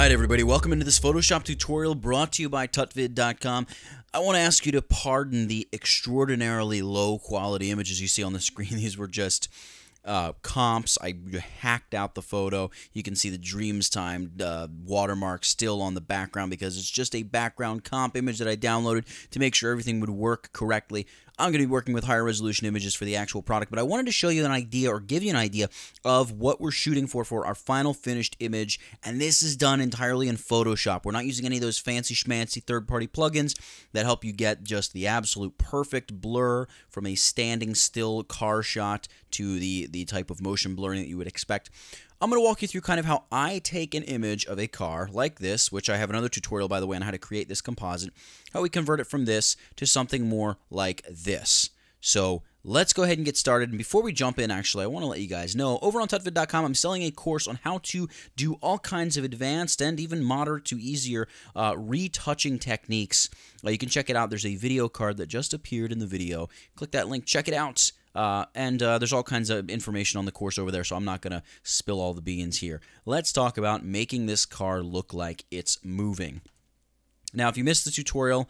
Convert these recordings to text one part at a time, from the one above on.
Alright everybody, welcome into this Photoshop tutorial brought to you by tutvid.com. I want to ask you to pardon the extraordinarily low quality images you see on the screen. These were just comps. I hacked out the photo. You can see the Dreams Time watermark still on the background because it's just a background comp image that I downloaded to make sure everything would work correctly. I'm going to be working with higher resolution images for the actual product, but I wanted to show you an idea or give you an idea of what we're shooting for our final finished image, and this is done entirely in Photoshop. We're not using any of those fancy schmancy third-party plugins that help you get just the absolute perfect blur from a standing still car shot to the type of motion blurring that you would expect. I'm going to walk you through kind of how I take an image of a car like this, which I have another tutorial, by the way, on how to create this composite, how we convert it from this to something more like this. So let's go ahead and get started. And before we jump in, actually, I want to let you guys know, over on tutvid.com, I'm selling a course on how to do all kinds of advanced and even moderate to easier retouching techniques. You can check it out. There's a video card that just appeared in the video. Click that link. Check it out. There's all kinds of information on the course over there, so I'm not going to spill all the beans here. Let's talk about making this car look like it's moving. Now, if you missed the tutorial,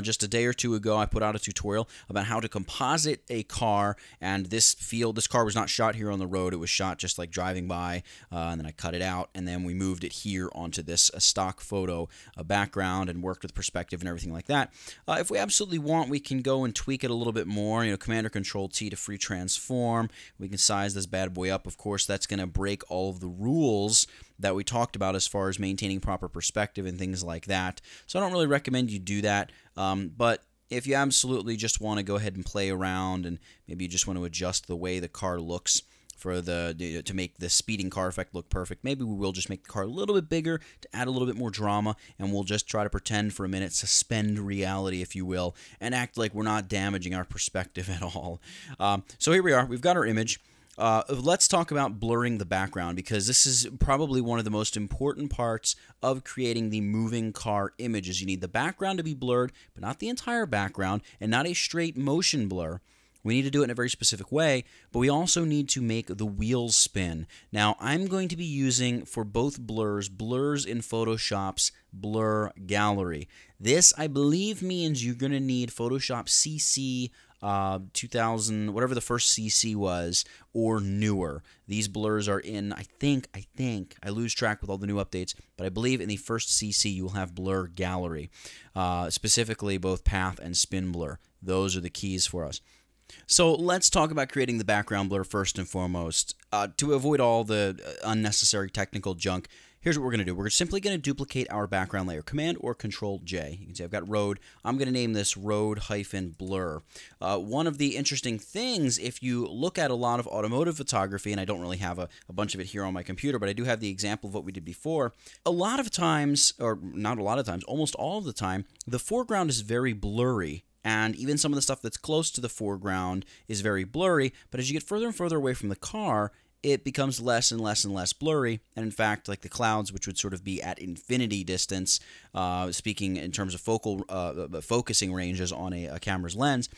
just a day or two ago, I put out a tutorial about how to composite a car, and this car was not shot here on the road. It was shot just like driving by, and then I cut it out, and then we moved it here onto this stock photo background and worked with perspective and everything like that. If we absolutely want, we can go and tweak it a little bit more. You know, Command or Control T to free transform. We can size this bad boy up. Of course, that's going to break all of the rules that we talked about as far as maintaining proper perspective and things like that. So I don't really recommend you do that, but if you absolutely just want to go ahead and play around and maybe you just want to adjust the way the car looks for to make the speeding car effect look perfect, maybe we will just make the car a little bit bigger to add a little bit more drama, and we'll just try to pretend for a minute, suspend reality, if you will, and act like we're not damaging our perspective at all. So here we are. We've got our image. Let's talk about blurring the background, because this is probably one of the most important parts of creating the moving car images. You need the background to be blurred, but not the entire background, and not a straight motion blur. We need to do it in a very specific way, but we also need to make the wheels spin. Now, I'm going to be using, for both blurs in Photoshop's Blur Gallery. This, I believe, means you're going to need Photoshop CC 2000, whatever the first CC was, or newer. These blurs are in, I think, I lose track with all the new updates, but I believe in the first CC you will have Blur Gallery, specifically both path and spin blur. Those are the keys for us. So let's talk about creating the background blur first and foremost. To avoid all the unnecessary technical junk, here's what we're going to do. We're simply going to duplicate our background layer. Command or Control J. You can see I've got road. I'm going to name this road-blur. One of the interesting things, if you look at a lot of automotive photography, and I don't really have a bunch of it here on my computer, but I do have the example of what we did before, a lot of times, or not a lot of times, almost all of the time, the foreground is very blurry. And even some of the stuff that's close to the foreground is very blurry, but as you get further and further away from the car, it becomes less and less and less blurry. And in fact, like the clouds, which would sort of be at infinity distance, speaking in terms of focusing ranges on a camera's lens,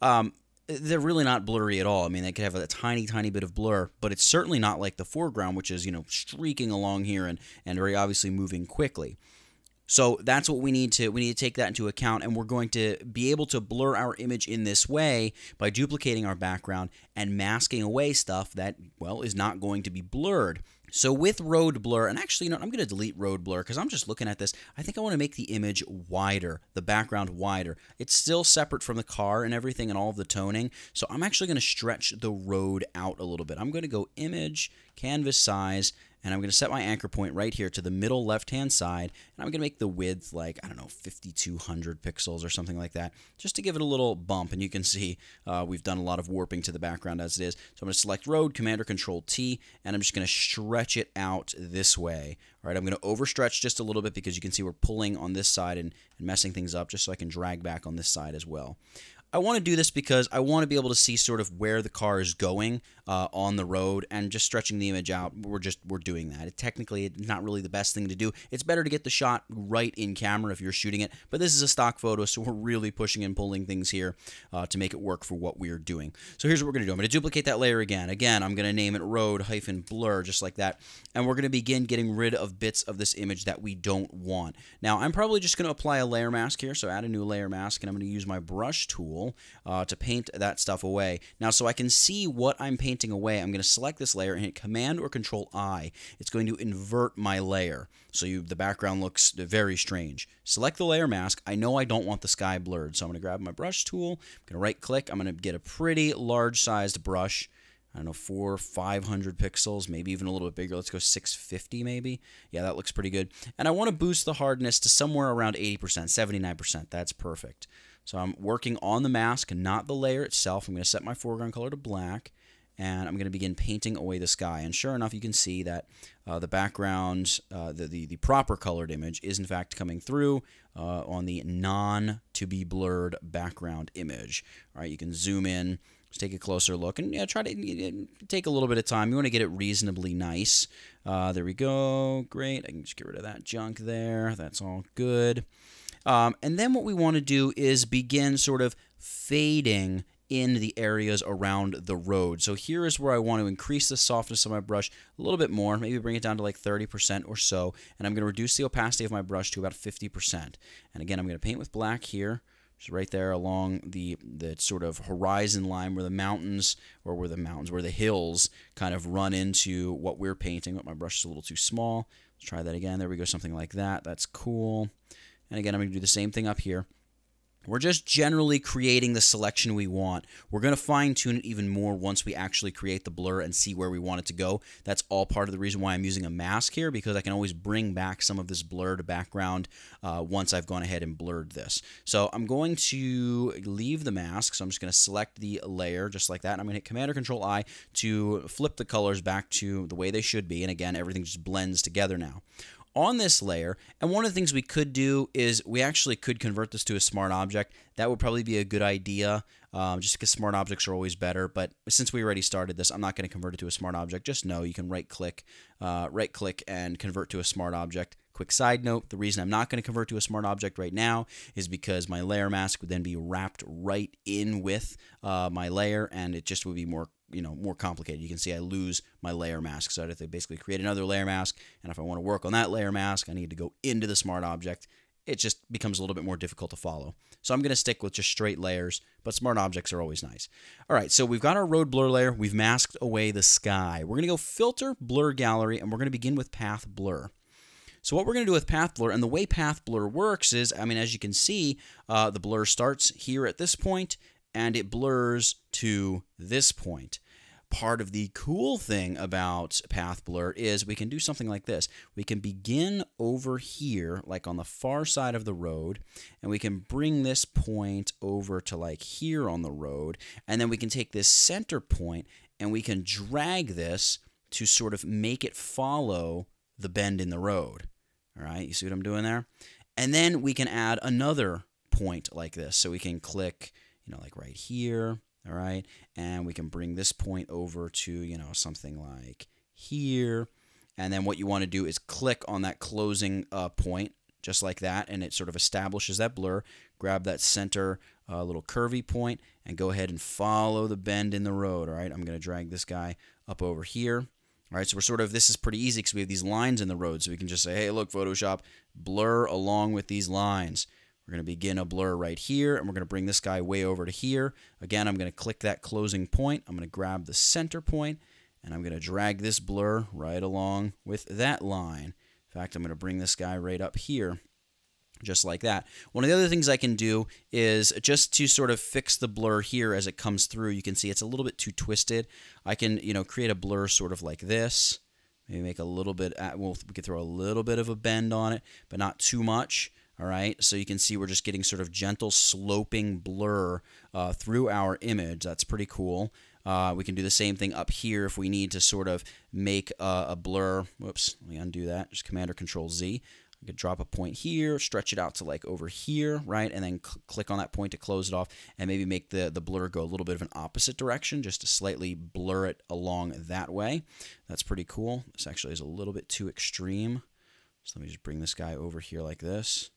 they're really not blurry at all. I mean, they could have a tiny, tiny bit of blur, but it's certainly not like the foreground, which is, you know, streaking along here and very obviously moving quickly. So that's what we need to take that into account, and we're going to be able to blur our image in this way by duplicating our background and masking away stuff that, well, is not going to be blurred. So with road blur, and actually, you know, I'm going to delete road blur because I'm just looking at this. I think I want to make the image wider, the background wider. It's still separate from the car and everything and all of the toning, so I'm actually going to stretch the road out a little bit. I'm going to go Image, Canvas Size, and I'm going to set my anchor point right here to the middle left-hand side, and I'm going to make the width like, I don't know, 5,200 pixels or something like that, just to give it a little bump. And you can see we've done a lot of warping to the background as it is. So I'm going to select Road, Command or Control T, and I'm just going to stretch it out this way. All right, I'm going to overstretch just a little bit because you can see we're pulling on this side and messing things up, just so I can drag back on this side as well. I want to do this because I want to be able to see sort of where the car is going on the road, and just stretching the image out, we're doing that. Technically, it's not really the best thing to do. It's better to get the shot right in camera if you're shooting it, but this is a stock photo, so we're really pushing and pulling things here to make it work for what we're doing. So here's what we're going to do. I'm going to duplicate that layer again. Again, I'm going to name it road-blur, just like that, and we're going to begin getting rid of bits of this image that we don't want. Now, I'm probably just going to apply a layer mask here, so add a new layer mask, and I'm going to use my brush tool to paint that stuff away. Now, so I can see what I'm painting away, I'm going to select this layer and hit Command or Control I. It's going to invert my layer, so the background looks very strange. Select the layer mask. I know I don't want the sky blurred, so I'm going to grab my brush tool, I'm going to right click, I'm going to get a pretty large sized brush. I don't know, 400 or 500 pixels, maybe even a little bit bigger. Let's go 650 maybe. Yeah, that looks pretty good. And I want to boost the hardness to somewhere around 80%, 79%. That's perfect. So I'm working on the mask, not the layer itself. I'm going to set my foreground color to black, and I'm going to begin painting away the sky. And sure enough, you can see that the background, the proper colored image is in fact coming through on the non-to-be-blurred background image. All right, you can zoom in, just take a closer look, and try to take a little bit of time. You want to get it reasonably nice. There we go. Great. I can just get rid of that junk there. That's all good. And then what we want to do is begin sort of fading in the areas around the road. So here is where I want to increase the softness of my brush a little bit more, maybe bring it down to like 30% or so, and I'm going to reduce the opacity of my brush to about 50%. And again, I'm going to paint with black here, just right there along the sort of horizon line where the mountains, where the hills kind of run into what we're painting, but my brush is a little too small. Let's try that again. There we go, something like that. That's cool. And again, I'm going to do the same thing up here. We're just generally creating the selection we want. We're going to fine-tune it even more once we actually create the blur and see where we want it to go. That's all part of the reason why I'm using a mask here, because I can always bring back some of this blurred background once I've gone ahead and blurred this. So I'm going to leave the mask, so I'm just going to select the layer just like that, and I'm going to hit Command or Control I to flip the colors back to the way they should be, and again, everything just blends together now. On this layer, and one of the things we could do is we actually could convert this to a smart object. That would probably be a good idea, just because smart objects are always better. But since we already started this, I'm not going to convert it to a smart object. Just know you can right-click and convert to a smart object. Quick side note, the reason I'm not going to convert to a smart object right now is because my layer mask would then be wrapped right in with my layer, and it just would be more complicated. You can see I lose my layer mask, so I have to basically create another layer mask, and if I want to work on that layer mask, I need to go into the smart object. It just becomes a little bit more difficult to follow. So I'm going to stick with just straight layers, but smart objects are always nice. All right, so we've got our road blur layer. We've masked away the sky. We're going to go Filter, Blur Gallery, and we're going to begin with Path Blur. So what we're going to do with Path Blur, and the way Path Blur works is, as you can see, the blur starts here at this point, and it blurs to this point. Part of the cool thing about Path Blur is we can do something like this. We can begin over here, like on the far side of the road, and we can bring this point over to like here on the road, and then we can take this center point and we can drag this to sort of make it follow the bend in the road. All right, you see what I'm doing there? And then we can add another point like this. So we can click, like right here. All right, and we can bring this point over to, something like here. And then what you want to do is click on that closing point, just like that, and it sort of establishes that blur. Grab that center little curvy point and go ahead and follow the bend in the road. All right, I'm going to drag this guy up over here. All right, so this is pretty easy because we have these lines in the road. So we can just say, hey, look, Photoshop, blur along with these lines. We're going to begin a blur right here, and we're going to bring this guy way over to here. Again, I'm going to click that closing point. I'm going to grab the center point, and I'm going to drag this blur right along with that line. In fact, I'm going to bring this guy right up here, just like that. One of the other things I can do is just to sort of fix the blur here as it comes through. You can see it's a little bit too twisted. I can, create a blur sort of like this. Maybe make a little bit, we could throw a little bit of a bend on it, but not too much. All right, so you can see we're just getting sort of gentle sloping blur through our image. That's pretty cool. We can do the same thing up here if we need to sort of make a blur. Whoops, let me undo that. Just Command or Control Z. I could drop a point here, stretch it out to like over here, right? And then click on that point to close it off and maybe make the blur go a little bit of an opposite direction just to slightly blur it along that way. That's pretty cool. This actually is a little bit too extreme. So let me just bring this guy over here like this.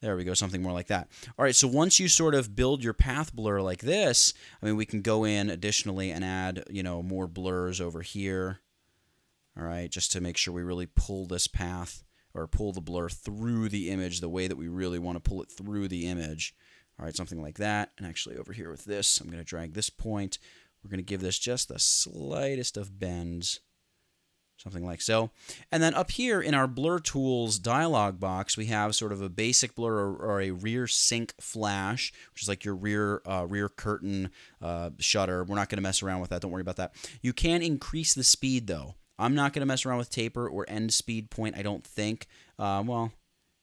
There we go, something more like that. All right, so once you sort of build your path blur like this, I mean, we can go in additionally and add, you know, more blurs over here. All right, just to make sure we really pull this path or pull the blur through the image the way that we really want to pull it through the image. All right, something like that. And actually over here with this, I'm going to drag this point. We're going to give this just the slightest of bends, something like so. And then up here in our Blur Tools dialog box, we have sort of a basic blur or a rear sync flash, which is like your rear curtain shutter. We're not going to mess around with that. Don't worry about that. You can increase the speed, though. I'm not going to mess around with taper or end speed point, I don't think. Well,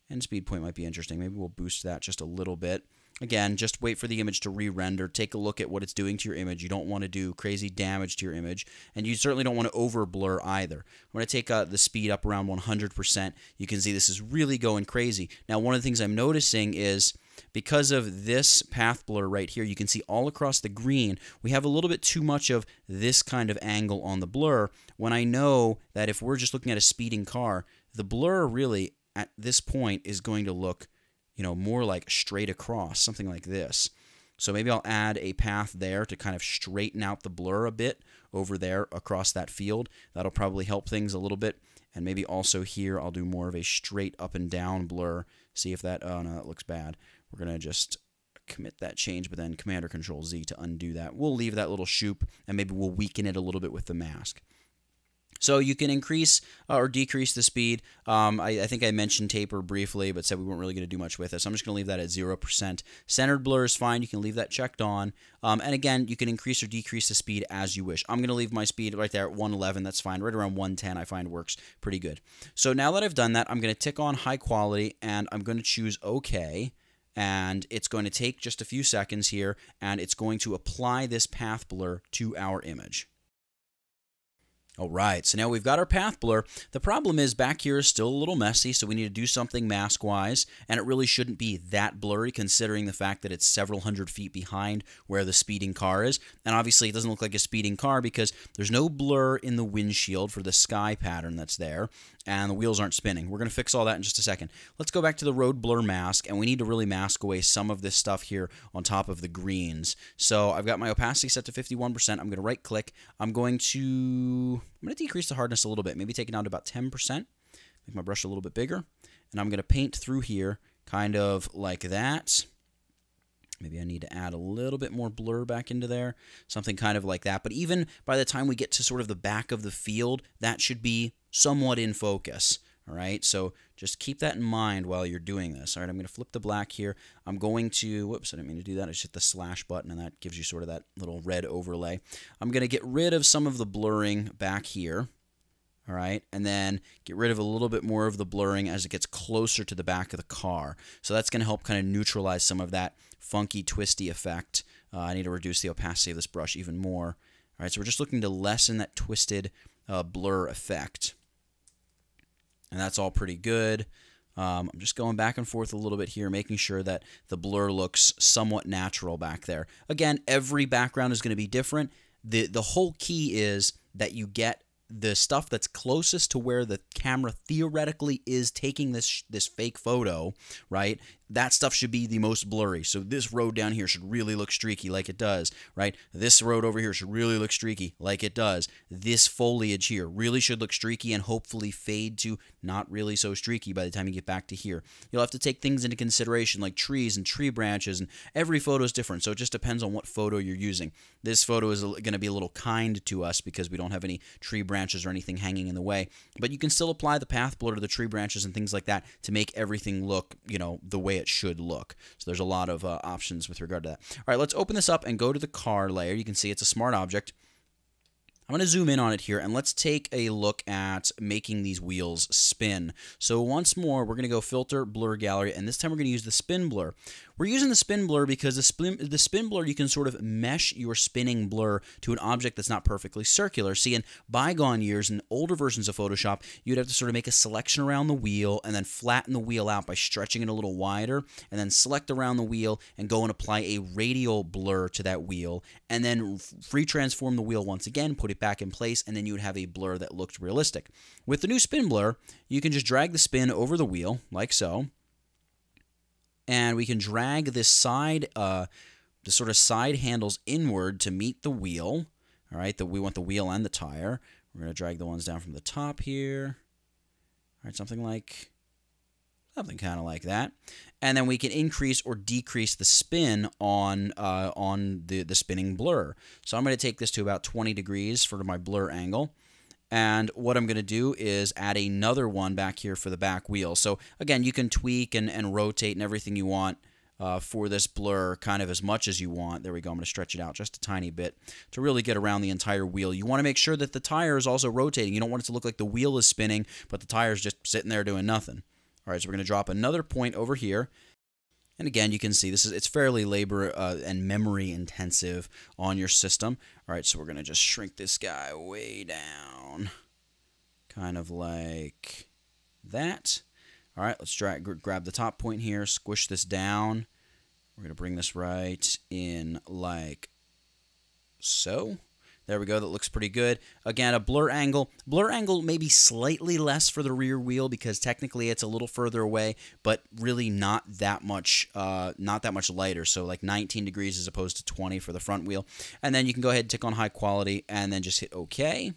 end speed point might be interesting. Maybe we'll boost that just a little bit. Again, just wait for the image to re-render. Take a look at what it's doing to your image. You don't want to do crazy damage to your image, and you certainly don't want to over-blur either. I'm going to take the speed up around 100%. You can see this is really going crazy. Now, one of the things I'm noticing is because of this path blur right here, you can see all across the green, we have a little bit too much of this kind of angle on the blur, when I know that if we're just looking at a speeding car, the blur really at this point is going to look, you know, more like straight across, something like this. So maybe I'll add a path there to kind of straighten out the blur a bit over there across that field. That'll probably help things a little bit. And maybe also here I'll do more of a straight up and down blur. See if that, oh no, that looks bad. We're going to just commit that change, but then Command or Control Z to undo that. We'll leave that little shoop, and maybe we'll weaken it a little bit with the mask. So you can increase or decrease the speed. I think I mentioned taper briefly, but said we weren't really going to do much with it. So I'm just going to leave that at 0%. Centered blur is fine. You can leave that checked on. And again, you can increase or decrease the speed as you wish. I'm going to leave my speed right there at 111. That's fine. Right around 110 I find works pretty good. So now that I've done that, I'm going to tick on high quality, and I'm going to choose OK. And it's going to take just a few seconds here, and it's going to apply this path blur to our image. All right, so now we've got our path blur. The problem is back here is still a little messy, so we need to do something mask-wise, and it really shouldn't be that blurry considering the fact that it's several hundred feet behind where the speeding car is. And obviously it doesn't look like a speeding car because there's no blur in the windshield for the sky pattern that's there, and the wheels aren't spinning. We're going to fix all that in just a second. Let's go back to the road blur mask, and we need to really mask away some of this stuff here on top of the greens. So I've got my opacity set to 51%. I'm going to right-click. I'm going to decrease the hardness a little bit, maybe take it down to about 10%, make my brush a little bit bigger, and I'm going to paint through here kind of like that. Maybe I need to add a little bit more blur back into there, something kind of like that. But even by the time we get to sort of the back of the field, that should be somewhat in focus. All right, so just keep that in mind while you're doing this. All right, I'm going to flip the black here. I'm going to, whoops, I didn't mean to do that. I just hit the slash button, and that gives you sort of that little red overlay. I'm going to get rid of some of the blurring back here. All right, and then get rid of a little bit more of the blurring as it gets closer to the back of the car. So that's going to help kind of neutralize some of that funky, twisty effect. I need to reduce the opacity of this brush even more. All right, so we're just looking to lessen that twisted blur effect. And that's all pretty good. I'm just going back and forth a little bit here, making sure that the blur looks somewhat natural back there. Again, every background is going to be different. The whole key is that you get the stuff that's closest to where the camera theoretically is taking this fake photo, right? That stuff should be the most blurry. So this road down here should really look streaky like it does, right? This road over here should really look streaky like it does. This foliage here really should look streaky and hopefully fade to not really so streaky by the time you get back to here. You'll have to take things into consideration like trees and tree branches, and every photo is different, so it just depends on what photo you're using. This photo is going to be a little kind to us because we don't have any tree branches or anything hanging in the way, but you can still apply the path blur to the tree branches and things like that to make everything look, you know, the way it should look. So there's a lot of options with regard to that. All right, let's open this up and go to the car layer. You can see it's a smart object. I'm going to zoom in on it here, and let's take a look at making these wheels spin. So once more, we're going to go Filter, Blur Gallery, and this time we're going to use the Spin Blur. We're using the spin blur because the spin blur, you can sort of mesh your spinning blur to an object that's not perfectly circular. See, in bygone years, in older versions of Photoshop, you'd have to sort of make a selection around the wheel and then flatten the wheel out by stretching it a little wider, and then select around the wheel and go and apply a radial blur to that wheel, and then free transform the wheel once again, put it back in place, and then you would have a blur that looked realistic. With the new spin blur, you can just drag the spin over the wheel, like so, and we can drag this side, the sort of side handles inward to meet the wheel. All right, we want the wheel and the tire. We're going to drag the ones down from the top here. All right, something kind of like that. And then we can increase or decrease the spin on the spinning blur. So I'm going to take this to about 20 degrees for my blur angle. And what I'm going to do is add another one back here for the back wheel. So again, you can tweak and rotate and everything you want for this blur kind of as much as you want. There we go. I'm going to stretch it out just a tiny bit to really get around the entire wheel. You want to make sure that the tire is also rotating. You don't want it to look like the wheel is spinning, but the tire is just sitting there doing nothing. All right, so we're going to drop another point over here. And again, you can see it's fairly labor and memory intensive on your system. All right, so we're going to just shrink this guy way down, kind of like that. All right, let's grab the top point here, squish this down. We're going to bring this right in like so. There we go. That looks pretty good. Again, a blur angle. Blur angle maybe slightly less for the rear wheel because technically it's a little further away, but really not that much lighter. So like 19 degrees as opposed to 20 for the front wheel. And then you can go ahead and tick on high quality and then just hit OK.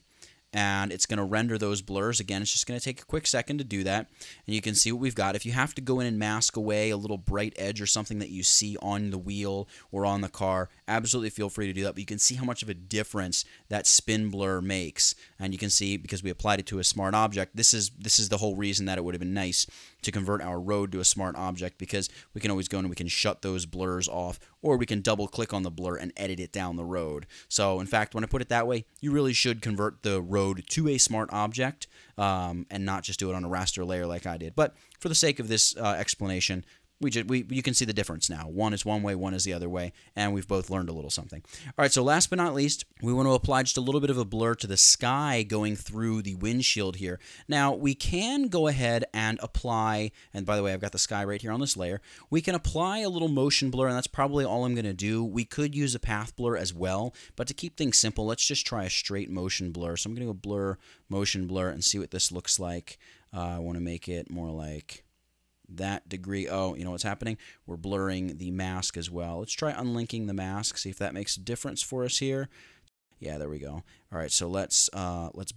And it's going to render those blurs. Again, it's just going to take a quick second to do that. And you can see what we've got. If you have to go in and mask away a little bright edge or something that you see on the wheel or on the car, absolutely feel free to do that. But you can see how much of a difference that spin blur makes. And you can see, because we applied it to a smart object, this is the whole reason that it would have been nice to convert our road to a smart object, because we can always go in and we can shut those blurs off, or we can double click on the blur and edit it down the road. So in fact, when I put it that way, you really should convert the road to a smart object and not just do it on a raster layer like I did. But for the sake of this explanation, you can see the difference now. One is one way, one is the other way, and we've both learned a little something. All right, so last but not least, we want to apply just a little bit of a blur to the sky going through the windshield here. Now, we can go ahead and apply, and by the way, I've got the sky right here on this layer. We can apply a little motion blur, and that's probably all I'm going to do. We could use a path blur as well, but to keep things simple, let's just try a straight motion blur. So I'm going to go blur, motion blur, and see what this looks like. I want to make it more like that degree. Oh, you know what's happening? We're blurring the mask as well. Let's try unlinking the mask, see if that makes a difference for us here. Yeah, there we go. All right, so let's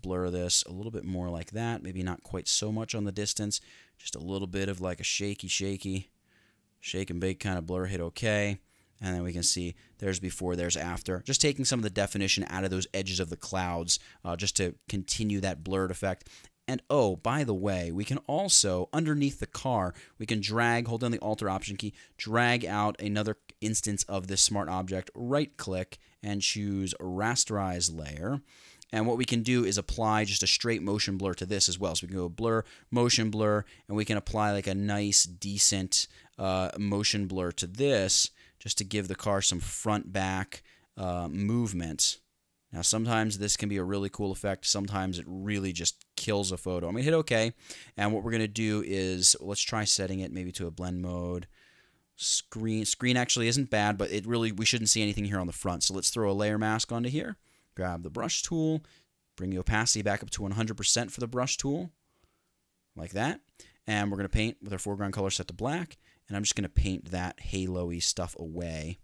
blur this a little bit more like that. Maybe not quite so much on the distance. Just a little bit of like a shake and bake kind of blur. Hit OK. And then we can see there's before, there's after. Just taking some of the definition out of those edges of the clouds just to continue that blurred effect. And oh, by the way, we can also, underneath the car, we can drag, hold down the Alt or Option key, drag out another instance of this smart object, right-click, and choose Rasterize Layer. And what we can do is apply just a straight motion blur to this as well. So we can go blur, motion blur, and we can apply like a nice, decent motion blur to this just to give the car some front-back movement. Now, sometimes this can be a really cool effect. Sometimes it really just kills a photo. I'm going to hit OK. And what we're going to do is, let's try setting it maybe to a blend mode. Screen actually isn't bad, but we shouldn't see anything here on the front. So let's throw a layer mask onto here. Grab the brush tool. Bring the opacity back up to 100% for the brush tool. Like that. And we're going to paint with our foreground color set to black. And I'm just going to paint that halo-y stuff away.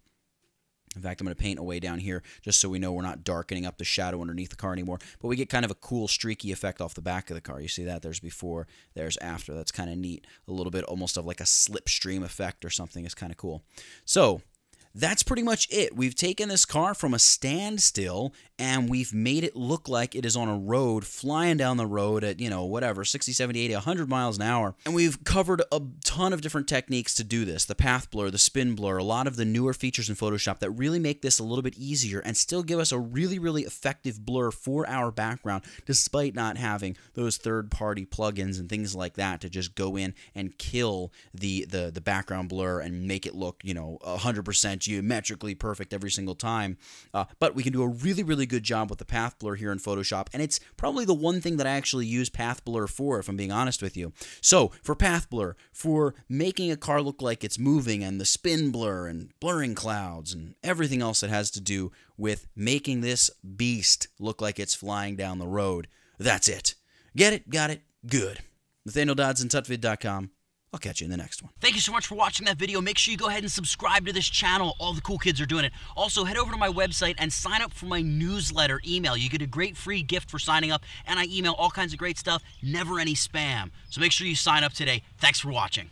In fact, I'm going to paint away down here just so we know we're not darkening up the shadow underneath the car anymore. But we get kind of a cool streaky effect off the back of the car. You see that? There's before, there's after. That's kind of neat. A little bit almost of like a slipstream effect or something. It's kind of cool. So that's pretty much it. We've taken this car from a standstill and we've made it look like it is on a road, flying down the road at, whatever, 60, 70, 80, 100 miles an hour. And we've covered a ton of different techniques to do this. The path blur, the spin blur, a lot of the newer features in Photoshop that really make this a little bit easier and still give us a really, really effective blur for our background, despite not having those third-party plugins and things like that to just go in and kill the background blur and make it look, 100% geometrically perfect every single time. But we can do a really, really good job with the path blur here in Photoshop, and it's probably the one thing that I actually use path blur for, if I'm being honest with you. So for path blur, for making a car look like it's moving, and the spin blur and blurring clouds and everything else that has to do with making this beast look like it's flying down the road, that's it. Get it? Got it? Good. Nathaniel Dodson, tutvid.com. I'll catch you in the next one. Thank you so much for watching that video. Make sure you go ahead and subscribe to this channel. All the cool kids are doing it. Also, head over to my website and sign up for my newsletter email. You get a great free gift for signing up, and I email all kinds of great stuff, never any spam. So make sure you sign up today. Thanks for watching.